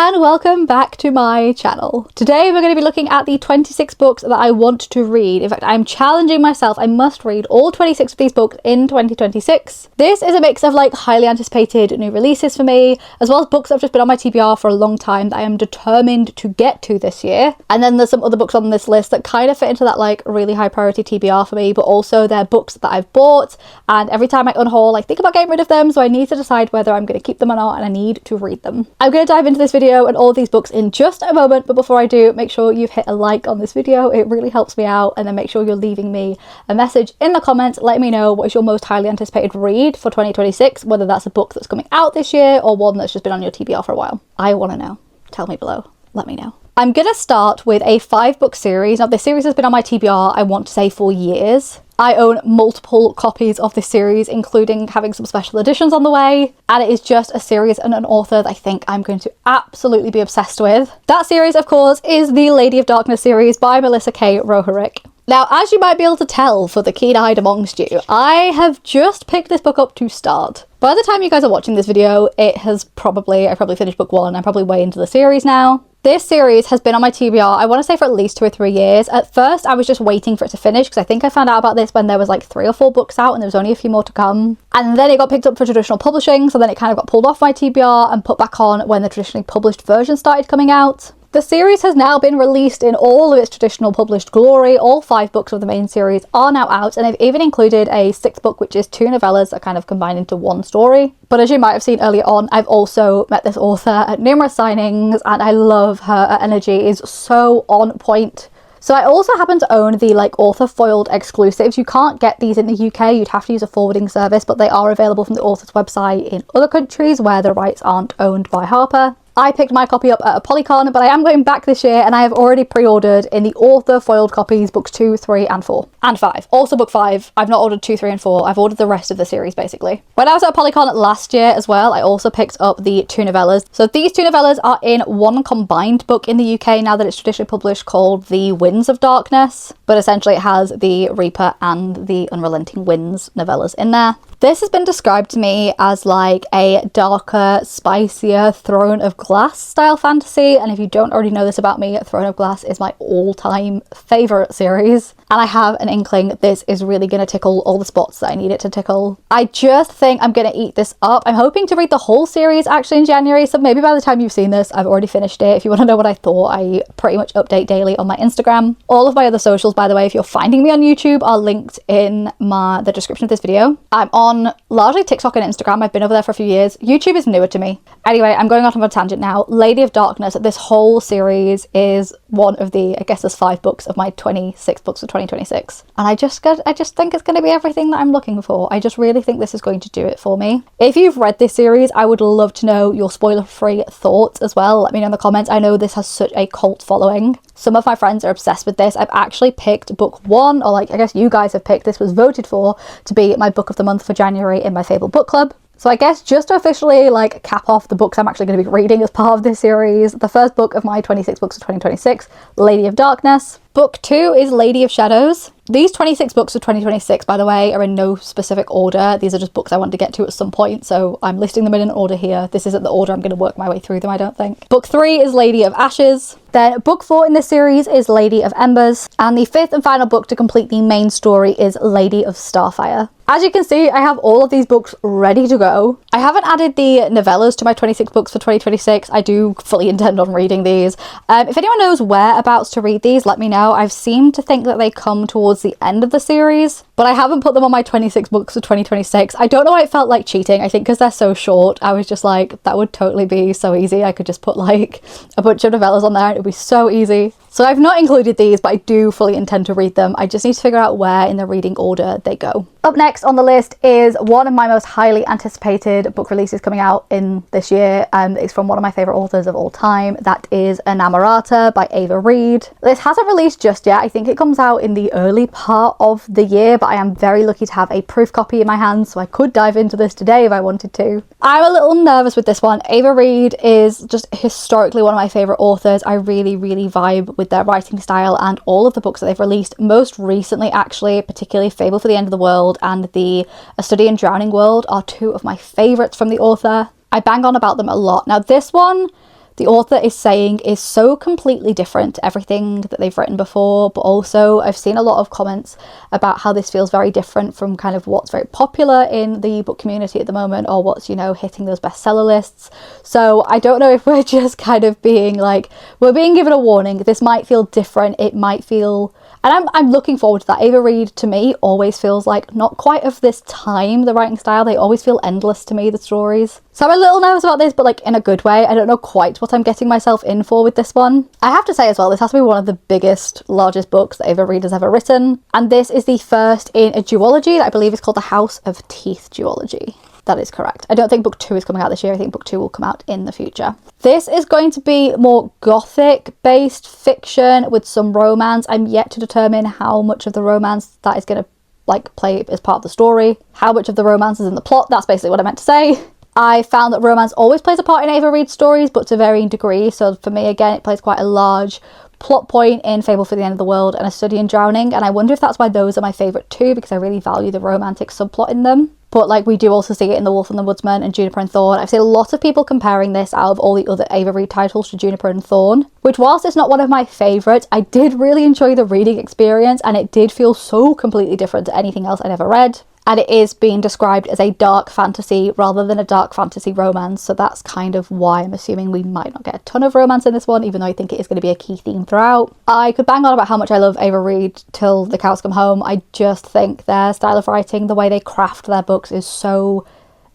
and welcome back to my channel. Today we're going to be looking at the 26 books that I want to read. In fact, I'm challenging myself. I must read all 26 of these books in 2026. This is a mix of like highly anticipated new releases for me, as well as books that have just been on my TBR for a long time that I am determined to get to this year. And then there's some other books on this list that kind of fit into that like really high priority TBR for me, but also they're books that I've bought, and every time I unhaul I think about getting rid of them, so I need to decide whether I'm going to keep them or not, and I need to read them. I'm going to dive into this video and all of these books in just a moment, but before I do, make sure you've hit a like on this video. It really helps me out, and then make sure you're leaving me a message in the comments letting me know what is your most highly anticipated read for 2026, whether that's a book that's coming out this year or one that's just been on your TBR for a while. I want to know. Tell me below. Let me know. I'm going to start with a 5-book series. Now, this series has been on my TBR, I want to say, for years. I own multiple copies of this series, including having some special editions on the way, and it is just a series and an author that I think I'm going to absolutely be obsessed with. That series, of course, is the Lady of Darkness series by Melissa K. Roharick. Now, as you might be able to tell for the keen-eyed amongst you, I have just picked this book up to start. By the time you guys are watching this video, I probably finished book 1. I'm probably way into the series now. This series has been on my TBR, I want to say, for at least 2 or 3 years. At first, I was just waiting for it to finish, because I think I found out about this when there was like 3 or 4 books out and there was only a few more to come. And then it got picked up for traditional publishing, so then it kind of got pulled off my TBR and put back on when the traditionally published version started coming out. The series has now been released in all of its traditional published glory. All 5 books of the main series are now out, and they've even included a 6th book, which is 2 novellas that kind of combine into one story. But as you might have seen earlier on, I've also met this author at numerous signings, and I love her. Her energy is so on point. So I also happen to own the like author foiled exclusives. You can't get these in the UK, you'd have to use a forwarding service, but they are available from the author's website in other countries where the rights aren't owned by Harper. I picked my copy up at a Polycon, but I am going back this year, and I have already pre-ordered in the author foiled copies books 2, 3 and 4 and 5. Also book 5. I've not ordered 2, 3 and 4. I've ordered the rest of the series basically. When I was at Polycon last year as well, I also picked up the 2 novellas. So these 2 novellas are in one combined book in the UK now that it's traditionally published, called The Winds of Darkness, but essentially it has the Reaper and the Unrelenting Winds novellas in there. This has been described to me as like a darker, spicier Throne of Glass style fantasy, and if you don't already know this about me, Throne of Glass is my all-time favourite series, and I have an inkling this is really going to tickle all the spots that I need it to tickle. I just think I'm going to eat this up. I'm hoping to read the whole series actually in January, so maybe by the time you've seen this, I've already finished it. If you want to know what I thought, I pretty much update daily on my Instagram. All of my other socials, by the way, if you're finding me on YouTube, are linked in the description of this video. I'm on largely TikTok and Instagram. I've been over there for a few years. YouTube is newer to me. Anyway, I'm going off on a tangent now. Lady of Darkness, this whole series is one of the, I guess there's 5 books of my 26 books of 2026. And I just think it's going to be everything that I'm looking for. I just really think this is going to do it for me. If you've read this series, I would love to know your spoiler-free thoughts as well. Let me know in the comments. I know this has such a cult following. Some of my friends are obsessed with this. I've actually picked book 1, or like I guess you guys have picked, this was voted for to be my book of the month for January in my Fable book club. So I guess just to officially like cap off the books I'm actually going to be reading as part of this series, the first book of my 26 books of 2026, Lady of Darkness. Book 2 is Lady of Shadows. These 26 books of 2026, by the way, are in no specific order. These are just books I want to get to at some point, so I'm listing them in an order here. This isn't the order I'm going to work my way through them, I don't think. Book 3 is Lady of Ashes. Then book 4 in this series is Lady of Embers. And the 5th and final book to complete the main story is Lady of Starfire. As you can see, I have all of these books ready to go. I haven't added the novellas to my 26 books for 2026. I do fully intend on reading these. If anyone knows whereabouts to read these, let me know. I've seemed to think that they come towards the end of the series, but I haven't put them on my 26 books for 2026. I don't know why it felt like cheating. I think because they're so short, I was just like, that would totally be so easy. I could just put like a bunch of novellas on there and it would be so easy. So I've not included these, but I do fully intend to read them. I just need to figure out where in the reading order they go. Up next on the list is one of my most highly anticipated book releases coming out in this year. It's from one of my favourite authors of all time. That is Inamorata by Ava Reid. This hasn't released just yet. I think it comes out in the early part of the year, but I am very lucky to have a proof copy in my hands, so I could dive into this today if I wanted to. I'm a little nervous with this one. Ava Reid is just historically one of my favourite authors. I really vibe with their writing style and all of the books that they've released. Most recently, actually, particularly Fable for the End of the World and the A Study in Drowning World are 2 of my favourites from the author. I bang on about them a lot. Now this one, the author is saying is so completely different to everything that they've written before. But also I've seen a lot of comments about how this feels very different from kind of what's very popular in the book community at the moment, or what's, you know, hitting those bestseller lists. So I don't know if we're just kind of being like, we're being given a warning. This might feel different. It might feel, and I'm looking forward to that. Ava Reid to me always feels like not quite of this time, the writing style. They always feel endless to me, the stories. So I'm a little nervous about this, but like in a good way. I don't know quite what I'm getting myself in for with this one. I have to say as well, this has to be one of the biggest, largest books that Ava Reid has ever written. And this is the first in a duology that I believe is called the House of Teeth duology. That is correct. I don't think book 2 is coming out this year. I think book 2 will come out in the future. This is going to be more gothic based fiction with some romance. I'm yet to determine how much of the romance that is going to like play as part of the story. How much of the romance is in the plot. That's basically what I meant to say. I found that romance always plays a part in Ava Reid's stories, but to varying degrees. So for me, again, it plays quite a large plot point in Fable for the End of the World and A Study in Drowning. And I wonder if that's why those are my favourite too, because I really value the romantic subplot in them. But like we do also see it in The Wolf and the Woodsman and Juniper and Thorn. I've seen a lot of people comparing this out of all the other Ava Reid titles to Juniper and Thorn, which whilst it's not one of my favourites, I did really enjoy the reading experience, and it did feel so completely different to anything else I'd ever read. And it is being described as a dark fantasy rather than a dark fantasy romance, so that's kind of why I'm assuming we might not get a ton of romance in this one, even though I think it is going to be a key theme throughout. I could bang on about how much I love Ava Reid till the cows come home. I just think their style of writing, the way they craft their books, is so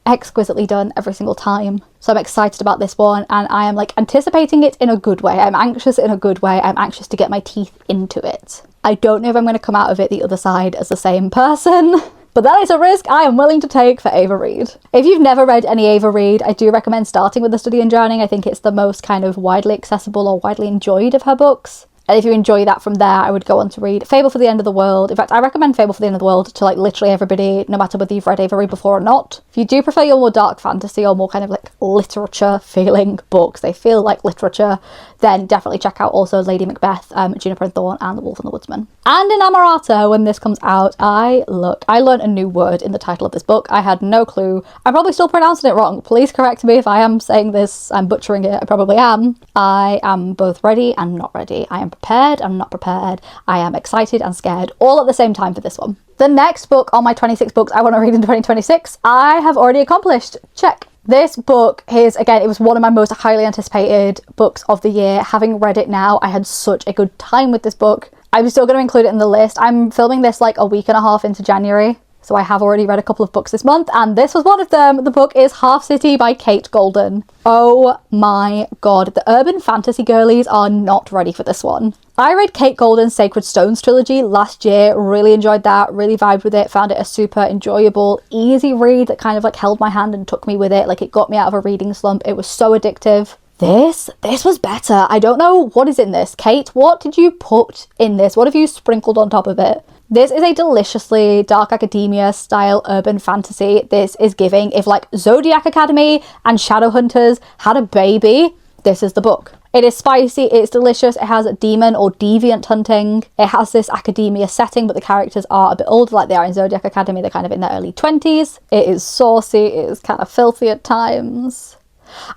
exquisitely done every single time. So I'm excited about this one, and I am like anticipating it in a good way. I'm anxious in a good way. I'm anxious to get my teeth into it. I don't know if I'm going to come out of it the other side as the same person. But that is a risk I am willing to take for Ava Reid. If you've never read any Ava Reid, I do recommend starting with A Study in Drowning. I think it's the most kind of widely accessible or widely enjoyed of her books. And if you enjoy that from there, I would go on to read Fable for the End of the World. In fact, I recommend Fable for the End of the World to like literally everybody, no matter whether you've read Ava Reid before or not. If you do prefer your more dark fantasy or more kind of like literature feeling books, they feel like literature, then definitely check out also Lady Macbeth, Juniper and Thorn, and The Wolf and the Woodsman. And Inamorata, when this comes out, I learned a new word in the title of this book. I had no clue. I'm probably still pronouncing it wrong. Please correct me if I am saying this, I'm butchering it, I probably am. I am both ready and not ready. I am prepared, I'm not prepared. I am excited and scared all at the same time for this one. The next book on my 26 books I want to read in 2026, I have already accomplished. Check. This book is, again, it was one of my most highly anticipated books of the year. Having read it now, I had such a good time with this book. I'm still going to include it in the list. I'm filming this like a week and a half into January, so I have already read a couple of books this month, and this was one of them. The book is Half City by Kate Golden. Oh my god, the urban fantasy girlies are not ready for this one. I read Kate Golden's Sacred Stones trilogy last year, really enjoyed that, really vibed with it, found it a super enjoyable, easy read that kind of like held my hand and took me with it, like it got me out of a reading slump. It was so addictive. This was better. I don't know what is in this. Kate, what did you put in this? What have you sprinkled on top of it? This is a deliciously dark academia style urban fantasy. This is giving, if like Zodiac Academy and Shadowhunters had a baby, this is the book. It is spicy, it's delicious, it has demon or deviant hunting, it has this academia setting, but the characters are a bit older like they are in Zodiac Academy, they're kind of in their early 20s. It is saucy, it is kind of filthy at times.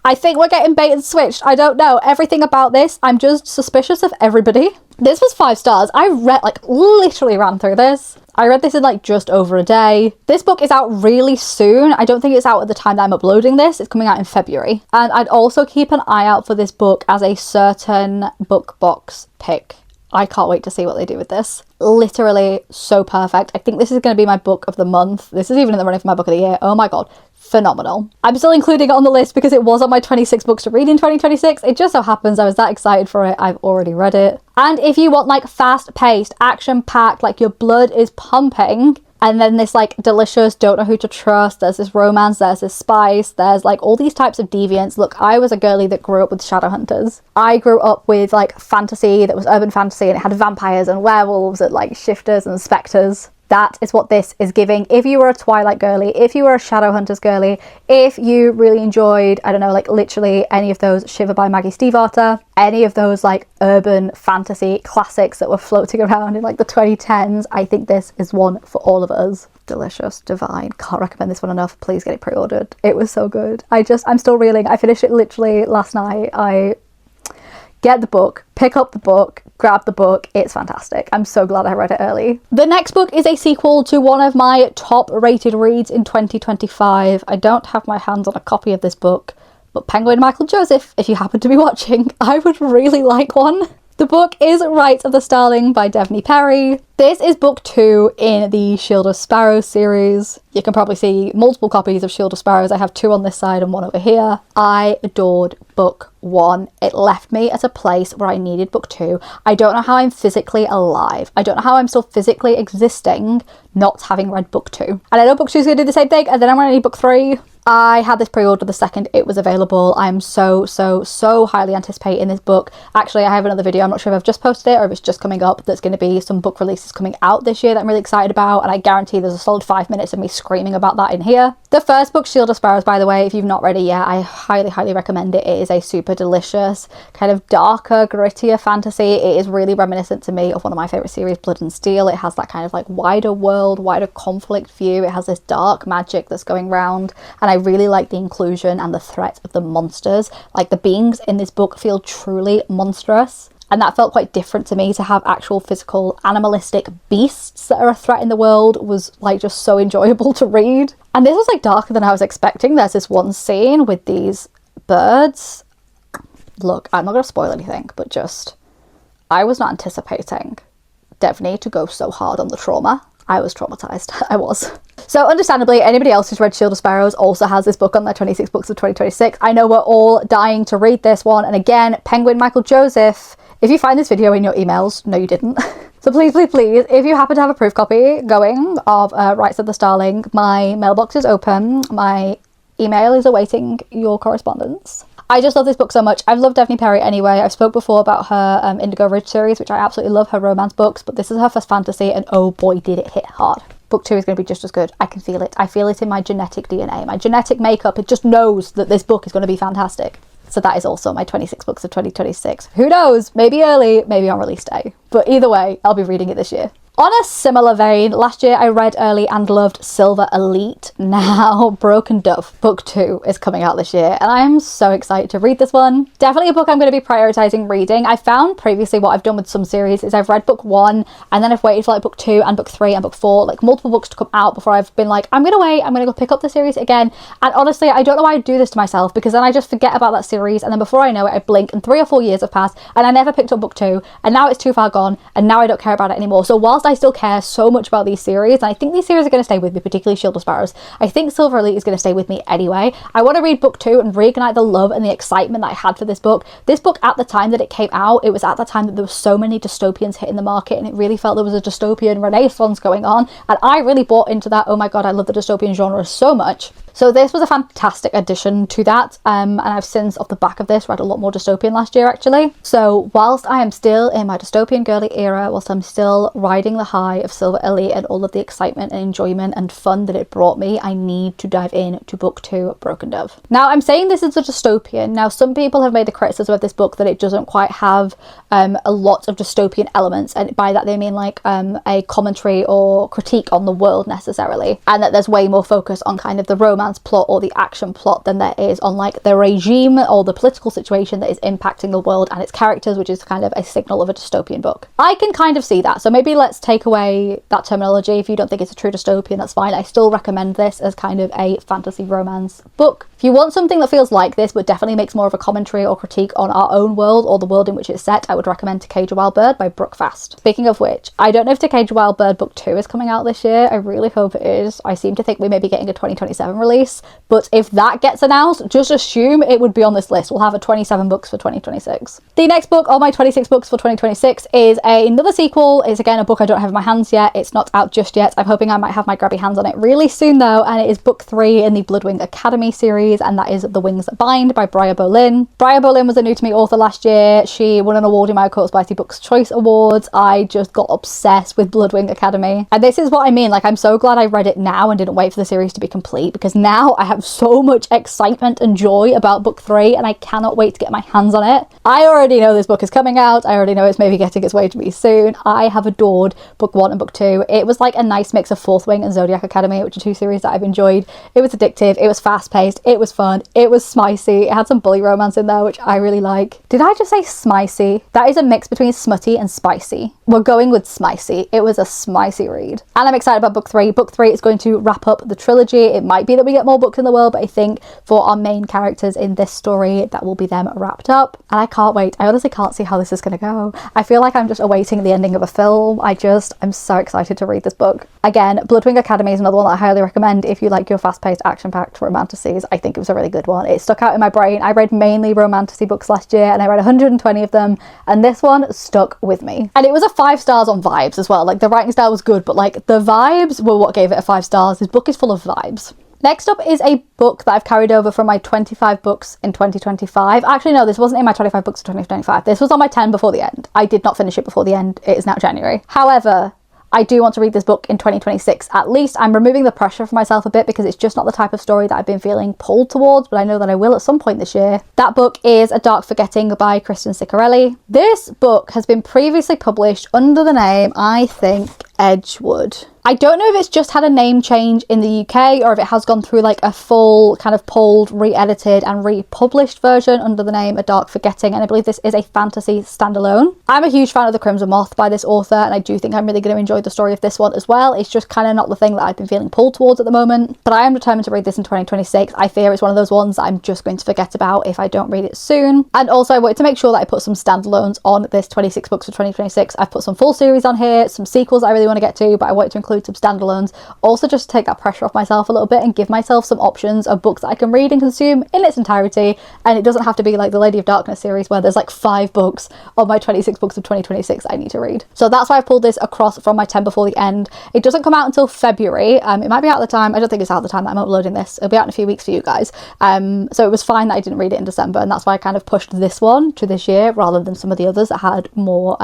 I think we're getting bait and switched. I don't know. Everything about this, I'm just suspicious of everybody. This was 5 stars. I read, like, literally ran through this. I read this in, like, just over a day. This book is out really soon. I don't think it's out at the time that I'm uploading this. It's coming out in February. And I'd also keep an eye out for this book as a certain book box pick. I can't wait to see what they do with this. Literally so perfect. I think this is going to be my book of the month. This is even in the running for my book of the year. Oh my god. Phenomenal. I'm still including it on the list because it was on my 26 books to read in 2026. It just so happens I was that excited for it, I've already read it. And if you want like fast-paced, action-packed, like your blood is pumping, and then this like delicious, don't know who to trust, there's this romance, there's this spice, there's like all these types of deviants. Look, I was a girly that grew up with Shadowhunters. I grew up with like fantasy that was urban fantasy, and it had vampires and werewolves and like shifters and spectres. That is what this is giving. If you were a Twilight girly, if you were a Shadowhunters girly, if you really enjoyed, I don't know, like literally any of those Shiver by Maggie Stiefvater, any of those like urban fantasy classics that were floating around in like the 2010s, I think this is one for all of us. Delicious, divine, can't recommend this one enough. Please get it pre-ordered. It was so good. I'm still reeling. I finished it literally last night. Get the book, pick up the book, grab the book. It's fantastic. I'm so glad I read it early. The next book is a sequel to one of my top rated reads in 2025. I don't have my hands on a copy of this book, but Penguin Michael Joseph, if you happen to be watching, I would really like one. The book is Rites of the Starling by Devney Perry. This is book 2 in the Shield of Sparrows series. You can probably see multiple copies of Shield of Sparrows. I have 2 on this side and 1 over here. I adored book 1. It left me at a place where I needed book 2. I don't know how I'm physically alive. I don't know how I'm still physically existing not having read book 2. And I know book 2 is going to do the same thing, and then I'm going to need book 3. I had this pre-order the second it was available. I'm so highly anticipating this book. Actually, I have another video, I'm not sure if I've just posted it or if it's just coming up, that's going to be some book releases coming out this year that I'm really excited about, and I guarantee there's a solid 5 minutes of me screaming about that in here. The first book, Shield of Sparrows, by the way, if you've not read it yet, I highly recommend it. It is a super delicious, kind of darker, grittier fantasy. It is really reminiscent to me of one of my favourite series, Blood and Steel. It has that kind of like wider world, wider conflict view. It has this dark magic that's going round, and I really like the inclusion and the threat of the monsters. Like the beings in this book feel truly monstrous. And that felt quite different to me. To have actual physical animalistic beasts that are a threat in the world was like just so enjoyable to read. And this was like darker than I was expecting. There's this one scene with these birds. Look, I'm not going to spoil anything, but just, I was not anticipating Devney to go so hard on the trauma. I was traumatized. I was. So understandably, anybody else who's read Shield of Sparrows also has this book on their 26 books of 2026. I know we're all dying to read this one. And again, Penguin Michael Joseph, if you find this video in your emails, no you didn't. So please, if you happen to have a proof copy going of Rites of the Starling, my mailbox is open. My email is awaiting your correspondence. I just love this book so much. I've loved Devney Perry anyway. I've spoke before about her Indigo Ridge series, which I absolutely love, her romance books, but this is her first fantasy, and oh boy, did it hit hard. Book 2 is going to be just as good. I can feel it. I feel it in my genetic DNA. My genetic makeup, it just knows that this book is going to be fantastic. So that is also my 26 books of 2026. Who knows? Maybe early, maybe on release day. But either way, I'll be reading it this year. On a similar vein, last year I read early and loved Silver Elite. Now Broken Dove book 2 is coming out this year, and I am so excited to read this one. Definitely a book I'm going to be prioritizing reading. I found previously what I've done with some series is I've read book 1 and then I've waited for like book 2 and book 3 and book 4, like multiple books to come out before I've been like, I'm going to wait, I'm going to go pick up the series again. And honestly, I don't know why I do this to myself, because then I just forget about that series, and then before I know it, I blink and 3 or 4 years have passed and I never picked up book 2, and now it's too far gone, and now I don't care about it anymore. So whilst I still care so much about these series, and I think these series are going to stay with me, particularly Shield of Sparrows, I think Silver Elite is going to stay with me anyway. I want to read book 2 and reignite the love and the excitement that I had for this book. This book, at the time that it came out, it was at the time that there were so many dystopians hitting the market, and it really felt there was a dystopian renaissance going on, and I really bought into that. Oh my god, I love the dystopian genre so much. So this was a fantastic addition to that, and I've since, off the back of this, read a lot more dystopian last year actually. So whilst I am still in my dystopian girly era, whilst I'm still riding the high of Silver Elite and all of the excitement and enjoyment and fun that it brought me, I need to dive in to book 2, Broken Dove. Now I'm saying this is a dystopian. Now some people have made the criticism of this book that it doesn't quite have a lot of dystopian elements, and by that they mean like a commentary or critique on the world necessarily, and that there's way more focus on kind of the romance plot or the action plot than there is on like the regime or the political situation that is impacting the world and its characters, which is kind of a signal of a dystopian book. I can kind of see that, so maybe let's take away that terminology. If you don't think it's a true dystopian, that's fine. I still recommend this as kind of a fantasy romance book. If you want something that feels like this but definitely makes more of a commentary or critique on our own world or the world in which it's set, I would recommend To Cage a Wild Bird by Brooke Fast. Speaking of which, I don't know if To Cage a Wild Bird book 2 is coming out this year. I really hope it is. I seem to think we may be getting a 2027 release, but if that gets announced, just assume it would be on this list. We'll have a 27 books for 2026. The next book on my 26 books for 2026 is another sequel. It's again a book I don't have in my hands yet. It's not out just yet. I'm hoping I might have my grabby hands on it really soon though, and it is book 3 in the Bloodwing Academy series. series, and that is The Wings That Bind by Bria Boleyn. Bria Boleyn was a new to me author last year. She won an award in my Court Spicy Books Choice Awards. I just got obsessed with Bloodwing Academy. And this is what I mean, like, I'm so glad I read it now and didn't wait for the series to be complete, because now I have so much excitement and joy about book 3 and I cannot wait to get my hands on it. I already know this book is coming out. I already know it's maybe getting its way to me soon. I have adored book 1 and book 2. It was like a nice mix of Fourth Wing and Zodiac Academy, which are 2 series that I've enjoyed. It was addictive, it was fast-paced, it was fun, it was spicy, it had some bully romance in there, which I really like. Did I just say smicy? That is a mix between smutty and spicy. We're going with smicy. It was a smicy read. And I'm excited about book 3. Book 3 is going to wrap up the trilogy. It might be that we get more books in the world, but I think for our main characters in this story, that will be them wrapped up. And I can't wait. I honestly can't see how this is going to go. I feel like I'm just awaiting the ending of a film. I'm so excited to read this book. Again, Bloodwing Academy is another one that I highly recommend if you like your fast-paced, action-packed romantasies. I think it was a really good one. It stuck out in my brain. I read mainly romantasy books last year and I read 120 of them, and this one stuck with me. And it was a 5 stars on vibes as well. Like, the writing style was good, but like the vibes were what gave it a 5 stars. This book is full of vibes. Next up is a book that I've carried over from my 25 books in 2025. Actually, no, this wasn't in my 25 books in 2025. This was on my 10 before the end. I did not finish it before the end. It is now January. However, I do want to read this book in 2026 at least. I'm removing the pressure for myself a bit because it's just not the type of story that I've been feeling pulled towards, but I know that I will at some point this year. That book is A Dark Forgetting by Kristen Ciccarelli. This book has been previously published under the name, I think, Edgewood. I don't know if it's just had a name change in the UK or if it has gone through like a full kind of pulled, re-edited and republished version under the name A Dark Forgetting, and I believe this is a fantasy standalone. I'm a huge fan of The Crimson Moth by this author, and I do think I'm really going to enjoy the story of this one as well. It's just kind of not the thing that I've been feeling pulled towards at the moment, but I am determined to read this in 2026. I fear it's one of those ones that I'm just going to forget about if I don't read it soon. And also I wanted to make sure that I put some standalones on this 26 books for 2026. I've put some full series on here, some sequels I really want to get to, but I wanted to include some standalones, also just to take that pressure off myself a little bit and give myself some options of books that I can read and consume in its entirety. And it doesn't have to be like the Lady of Darkness series where there's like 5 books on my 26 books of 2026 I need to read. So that's why I've pulled this across from my 10 before the end. It doesn't come out until February. It might be out at the time. I don't think it's out at the time that I'm uploading this. It'll be out in a few weeks for you guys. So it was fine that I didn't read it in December, and that's why I kind of pushed this one to this year rather than some of the others that had more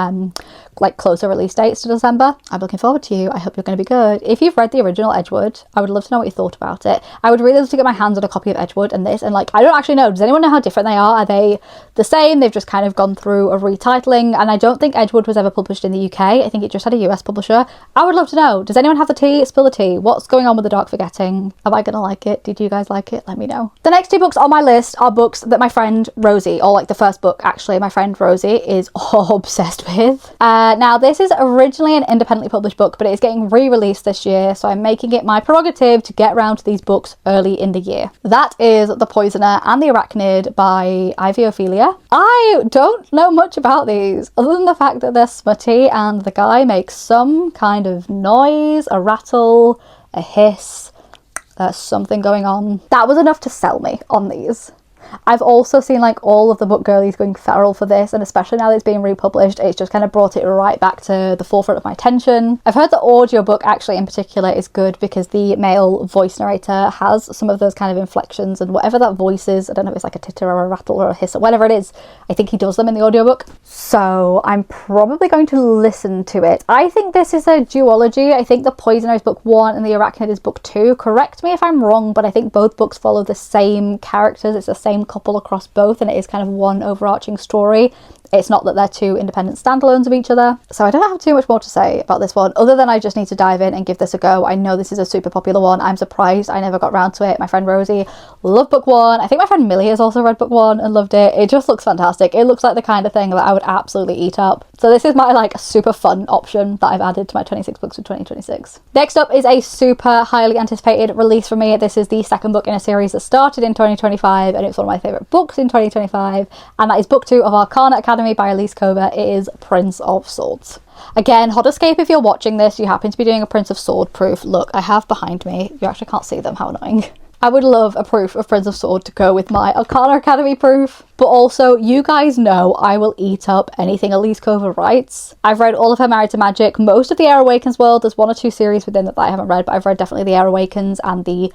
like closer release dates to December. I'm looking forward to you. I hope you're going to be good. If you've read the original Edgewood, I would love to know what you thought about it. I would really love to get my hands on a copy of Edgewood and this, and like, I don't actually know, does anyone know how different they are? Are they the same? They've just kind of gone through a retitling, and I don't think Edgewood was ever published in the UK. I think it just had a US publisher. I would love to know, does anyone have the tea? Spill the tea. What's going on with The Dark Forgetting? Am I gonna like it? Did you guys like it? Let me know. The next 2 books on my list are books that my friend Rosie, or like the first book actually, my friend Rosie is obsessed with. Now this is originally an independently published book, but it is getting re-released this year, so I'm making it my prerogative to get around to these books early in the year. That is The Poisoner and the Arachnid by Ivy Ophelia. I don't know much about these other than the fact that they're smutty and the guy makes some kind of noise, a rattle, a hiss. There's something going on. That was enough to sell me on these. I've also seen like all of the book girlies going feral for this, and especially now that it's being republished, it's just kind of brought it right back to the forefront of my attention. I've heard the audiobook actually in particular is good because the male voice narrator has some of those kind of inflections, and whatever that voice is, I don't know if it's like a titter or a rattle or a hiss or whatever it is, I think he does them in the audiobook. So I'm probably going to listen to it. I think this is a duology. I think The Poisoner is book 1 and The Arachnid is book 2. Correct me if I'm wrong, but I think both books follow the same characters. It's the same couple across both, and it is kind of one overarching story. It's not that they're 2 independent standalones of each other. So I don't have too much more to say about this one, other than I just need to dive in and give this a go. I know this is a super popular one. I'm surprised I never got around to it. My friend Rosie loved book 1. I think my friend Millie has also read book 1 and loved it. It just looks fantastic. It looks like the kind of thing that I would absolutely eat up. So this is my like super fun option that I've added to my 26 books of 2026. Next up is a super highly anticipated release for me. This is the second book in a series that started in 2025, and it's one of my favourite books in 2025, and that is book 2 of Arcana Academy by Elise Cover. It is Prince of Swords. Again, hot escape if you're watching this, you happen to be doing a Prince of Sword proof. Look, I have behind me, you actually can't see them, how annoying. I would love a proof of Prince of Sword to go with my Arcana Academy proof. But also, you guys know I will eat up anything Elise Cover writes. I've read all of her Married to Magic, most of the Air Awakens world. There's 1 or 2 series within that I haven't read, but I've read definitely the Air Awakens and the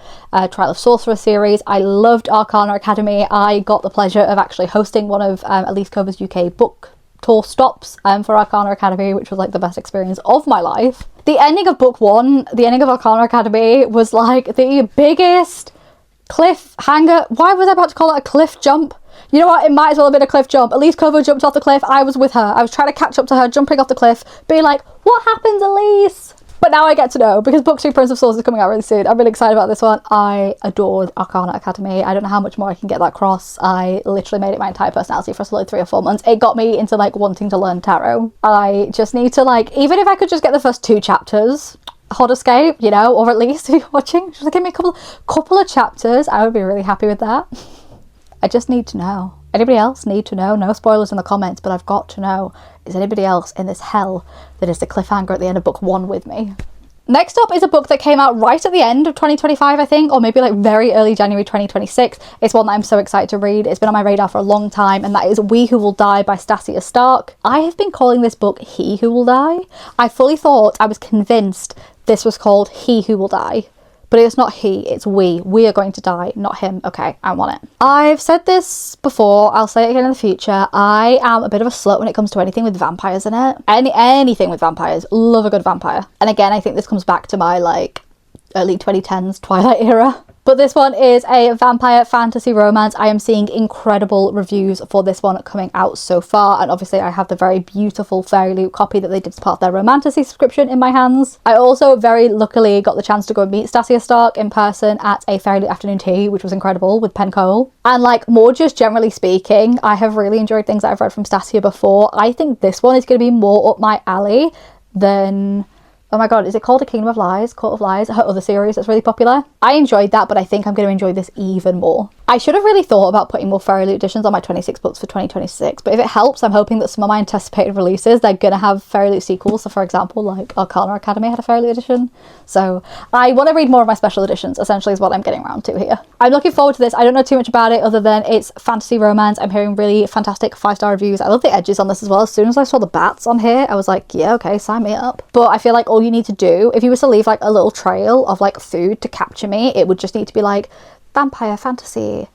Trial of Sorcerer series. I loved Arcana Academy. I got the pleasure of actually hosting one of Elise Cover's UK book tour stops for Arcana Academy, which was like the best experience of my life. The ending of book 1, the ending of Arcana Academy, was like the biggest cliffhanger. Why was I about to call it a cliff jump? You know what? It might as well have been a cliff jump. Elise Cover jumped off the cliff. I was with her. I was trying to catch up to her, jumping off the cliff, being like, what happens, Elise? But now I get to know, because book 2 Prince of Swords is coming out really soon. I'm really excited about this one. I adored Arcana Academy. I don't know how much more I can get that across. I literally made it my entire personality for like 3 or 4 months. It got me into like wanting to learn tarot. I just need to like, even if I could just get the first 2 chapters, Hot Escape, you know, or at least if you're watching, just give me a couple of chapters, I would be really happy with that. I just need to know. Anybody else need to know? No spoilers in the comments, but I've got to know. Is anybody else in this hell that is the cliffhanger at the end of book 1 with me? Next up is a book that came out right at the end of 2025, I think, or maybe like very early January 2026. It's one that I'm so excited to read. It's been on my radar for a long time, and that is We Who Will Die by Stasia Stark. I have been calling this book He Who Will Die. I fully thought, I was convinced this was called He Who Will Die. But it's not he, it's we. We are going to die, not him. Okay, I want it. I've said this before, I'll say it again in the future. I am a bit of a slut when it comes to anything with vampires in it. Anything with vampires. Love a good vampire. And again, I think this comes back to my like early 2010s Twilight era. But this one is a vampire fantasy romance. I am seeing incredible reviews for this one coming out so far. And obviously I have the very beautiful Fairy Loot copy that they did as part of their romantasy subscription in my hands. I also very luckily got the chance to go and meet Stasia Stark in person at a Fairy Loot afternoon tea, which was incredible, with Pen Cole. And like, more just generally speaking, I have really enjoyed things that I've read from Stasia before. I think this one is going to be more up my alley than... oh my god, is it called A Kingdom of Lies? Court of Lies? Her other series that's really popular. I enjoyed that, but I think I'm going to enjoy this even more. I should have really thought about putting more Fairy Loot editions on my 26 books for 2026, but if it helps, I'm hoping that some of my anticipated releases, they're going to have Fairy Loot sequels. So for example, like Arcana Academy had a Fairy Loot edition. So I want to read more of my special editions, essentially is what I'm getting around to here. I'm looking forward to this. I don't know too much about it other than it's fantasy romance. I'm hearing really fantastic 5-star reviews. I love the edges on this as well. As soon as I saw the bats on here, I was like, yeah, okay, sign me up. But I feel like all you need to do, if you were to leave like a little trail of like food to capture me, it would just need to be like vampire fantasy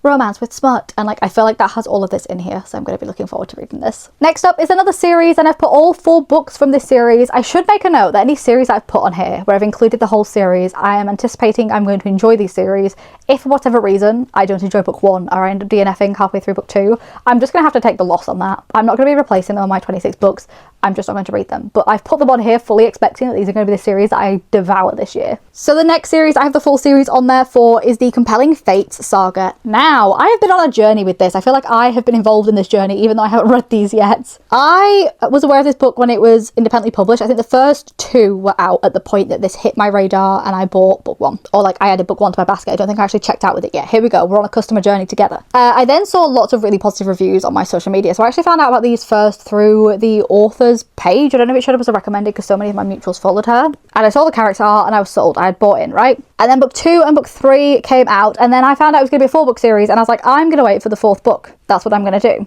romance with smut, and like I feel like that has all of this in here, so I'm going to be looking forward to reading this. Next up is another series, and I've put all 4 books from this series. I should make a note that any series I've put on here where I've included the whole series, I am anticipating I'm going to enjoy these series. If for whatever reason I don't enjoy book 1 or I end up DNFing halfway through book 2, I'm just going to have to take the loss on that. I'm not going to be replacing them on my 26 books. I'm just not going to read them. But I've put them on here fully expecting that these are going to be the series that I devour this year. So the next series I have the full series on there for is the Compelling Fates Saga. Now, I have been on a journey with this. I feel like I have been involved in this journey even though I haven't read these yet. I was aware of this book when it was independently published. I think the first 2 were out at the point that this hit my radar and I bought book 1. Or like I added book 1 to my basket. I don't think I actually checked out with it yet. Here we go. We're on a customer journey together. I then saw lots of really positive reviews on my social media. So I actually found out about these first through the author's page. I don't know if it showed up as a recommended because so many of my mutuals followed her. And I saw the character art and I was sold. I had bought in, right? And then book 2 and book 3 came out, and then I found out it was going to be a 4-book series, and I was like, I'm going to wait for the 4th book. That's what I'm going to do.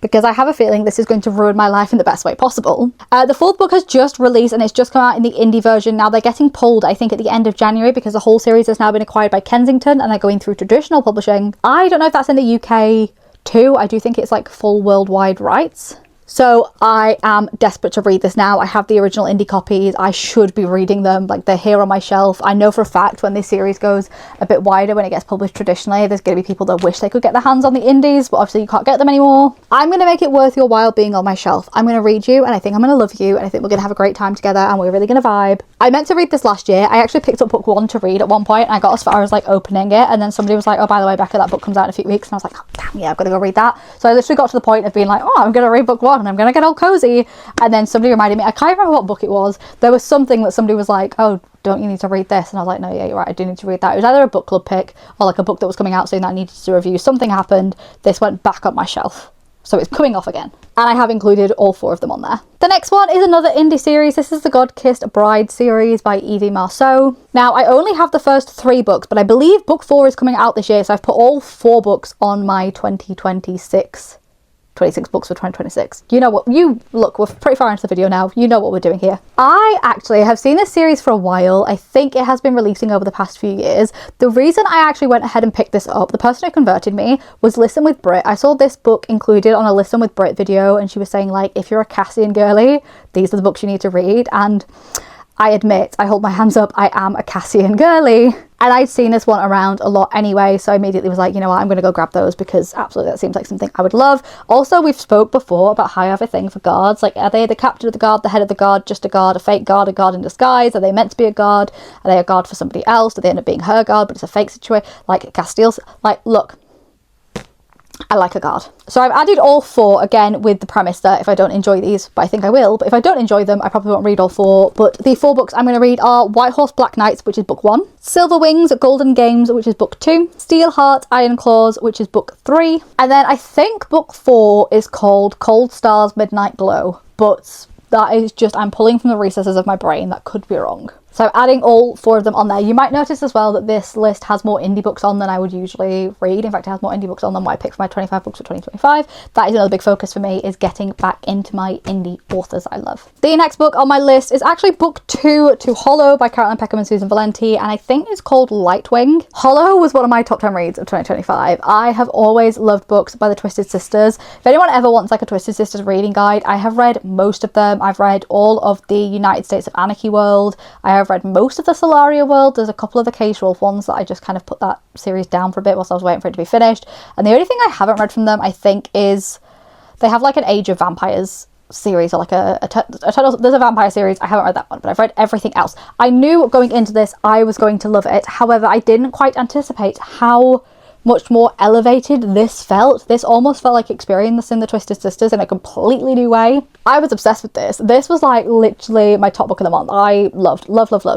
Because I have a feeling this is going to ruin my life in the best way possible. The 4th book has just released and it's just come out in the indie version. Now they're getting pulled, I think, at the end of January because the whole series has now been acquired by Kensington and they're going through traditional publishing. I don't know if that's in the UK too. I do think it's like full worldwide rights. So I am desperate to read this now. I have the original indie copies. I should be reading them. Like, they're here on my shelf. I know for a fact when this series goes a bit wider, when it gets published traditionally, there's going to be people that wish they could get their hands on the indies, but obviously you can't get them anymore. I'm going to make it worth your while being on my shelf. I'm going to read you, and I think I'm going to love you, and I think we're going to have a great time together, and we're really going to vibe. I meant to read this last year. I actually picked up book 1 to read at one point, and I got as far as like opening it, and then somebody was like, oh, by the way, Becca, that book comes out in a few weeks, and I was like, oh, damn, yeah, I've got to go read that. So I literally got to the point of being like, oh, I'm going to read book 1, and I'm going to get all cozy. And then somebody reminded me, I can't remember what book it was. There was something that somebody was like, oh, don't you need to read this? And I was like, no, yeah, you're right, I do need to read that. It was either a book club pick or like a book that was coming out saying that I needed to review. Something happened. This went back on my shelf. So it's coming off again. And I have included all 4 of them on there. The next one is another indie series. This is the God-Kissed Bride series by Evie Marceau. Now, I only have the first 3 books, but I believe book 4 is coming out this year. So I've put all 4 books on my 26 books for 2026. You know what, we're pretty far into the video now. You know what we're doing here. I actually have seen this series for a while. I think it has been releasing over the past few years. The reason I actually went ahead and picked this up, the person who converted me, was Listen with Brit. I saw this book included on a Listen with Brit video, and she was saying, like, if you're a Cassian girly, these are the books you need to read. And I admit, I hold my hands up, I am a Cassian girly. And I'd seen this one around a lot anyway, so I immediately was like, you know what, I'm going to go grab those because absolutely that seems like something I would love. Also, we've spoke before about how I have a thing for guards. Like, are they the captain of the guard, the head of the guard, just a guard, a fake guard, a guard in disguise? Are they meant to be a guard? Are they a guard for somebody else? Do they end up being her guard, but it's a fake situation? Like, Castile's, like, look, I like a guard. So I've added all 4, again, with the premise that if I don't enjoy these, but I think I will, but if I don't enjoy them, I probably won't read all 4. But the 4 books I'm going to read are White Horse Black Knights, which is book 1, Silver Wings Golden Games, which is book 2, Steel Heart Iron Claws, which is book 3, and then I think book 4 is called Cold Stars Midnight Glow, but that is just, I'm pulling from the recesses of my brain. That could be wrong. So I'm adding all 4 of them on there. You might notice as well that this list has more indie books on than I would usually read. In fact, it has more indie books on than what I picked for my 25 books for 2025. That is another big focus for me, is getting back into my indie authors I love. The next book on my list is actually book 2 to Hollow by Caroline Peckham and Susan Valenti, and I think it's called Lightwing. Hollow was one of my top 10 reads of 2025. I have always loved books by the Twisted Sisters. If anyone ever wants like a Twisted Sisters reading guide, I have read most of them. I've read all of the United States of Anarchy world. I have read most of the Solaria world. There's a couple of the Cage Wolf ones that I just kind of put that series down for a bit whilst I was waiting for it to be finished. And the only thing I haven't read from them, I think, is they have like an Age of Vampires series, or like there's a vampire series. I haven't read that one, but I've read everything else. I knew going into this I was going to love it. However, I didn't quite anticipate how much more elevated this felt. This almost felt like experiencing the Twisted Sisters in a completely new way. I was obsessed with this. This was like literally my top book of the month. I loved.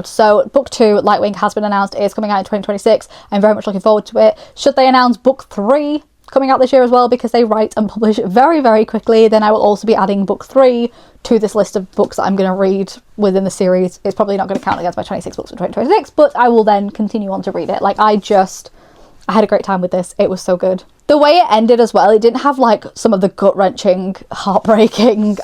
So book 2, Lightwing, has been announced. It is coming out in 2026. I'm very much looking forward to it. Should they announce book 3 coming out this year as well, because they write and publish very, very quickly, then I will also be adding book 3 to this list of books that I'm going to read within the series. It's probably not going to count against my 26 books for 2026, but I will then continue on to read it. Like, I had a great time with this. It was so good. The way it ended as well, it didn't have like some of the gut-wrenching, heartbreaking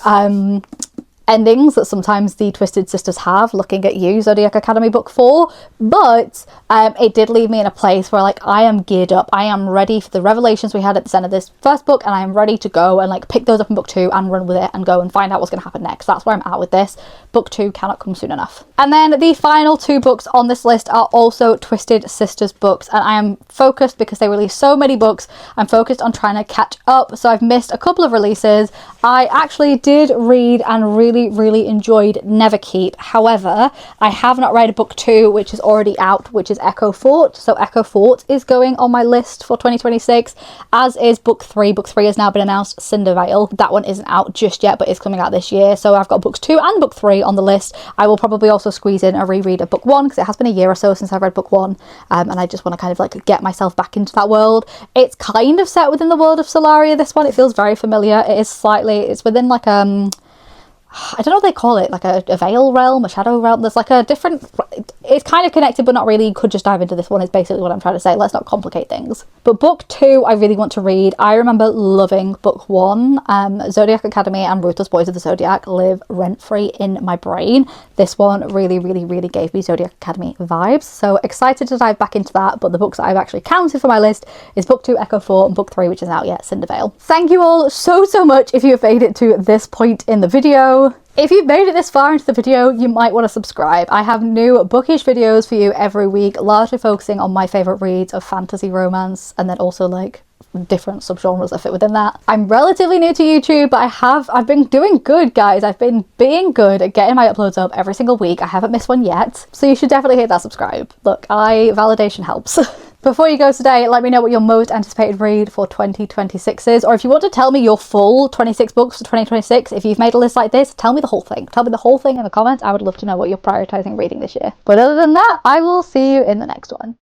endings that sometimes the Twisted Sisters have, looking at you, Zodiac Academy book 4, but it did leave me in a place where like I am geared up. I am ready for the revelations we had at the end of this first book, and I am ready to go and like pick those up in book 2 and run with it and go and find out what's going to happen next. That's where I'm at with this. Book 2 cannot come soon enough. And then the final 2 books on this list are also Twisted Sisters books, and I am focused because they release so many books. I'm focused on trying to catch up, so I've missed a couple of releases. I actually did read and really enjoyed Neverkeep. However, I have not read book 2, which is already out, which is Echo Fort. So Echo Fort is going on my list for 2026, as is book 3. Book 3 has now been announced, Cindervil. That one isn't out just yet, but it's coming out this year. So I've got books 2 and book 3 on the list. I will probably also squeeze in a reread of book 1, because it has been a year or so since I've read book 1, and I just want to kind of like get myself back into that world. It's kind of set within the world of Solaria, this one. It feels very familiar. It's within like I don't know what they call it, like a veil realm, a shadow realm. There's like a different, it's kind of connected but not really. You could just dive into this one, is basically what I'm trying to say. Let's not complicate things. But book 2 I really want to read. I remember loving book 1. Zodiac Academy and Ruthless Boys of the Zodiac live rent-free in my brain. This one really gave me Zodiac Academy vibes, so excited to dive back into that. But the books that I've actually counted for my list is book 2 Echo 4 and book 3, which is out yet, Cindervil. Thank you all so much if you have made it to this point in the video. If you've made it this far into the video, you might want to subscribe. I have new bookish videos for you every week, largely focusing on my favourite reads of fantasy romance, and then also like different subgenres that fit within that. I'm relatively new to YouTube, but I've been doing good, guys. I've been being good at getting my uploads up every single week. I haven't missed one yet, so you should definitely hit that subscribe. Look, validation helps. Before you go today, let me know what your most anticipated read for 2026 is, or if you want to tell me your full 26 books for 2026, if you've made a list like this, tell me the whole thing. Tell me the whole thing in the comments. I would love to know what you're prioritizing reading this year. But other than that, I will see you in the next one.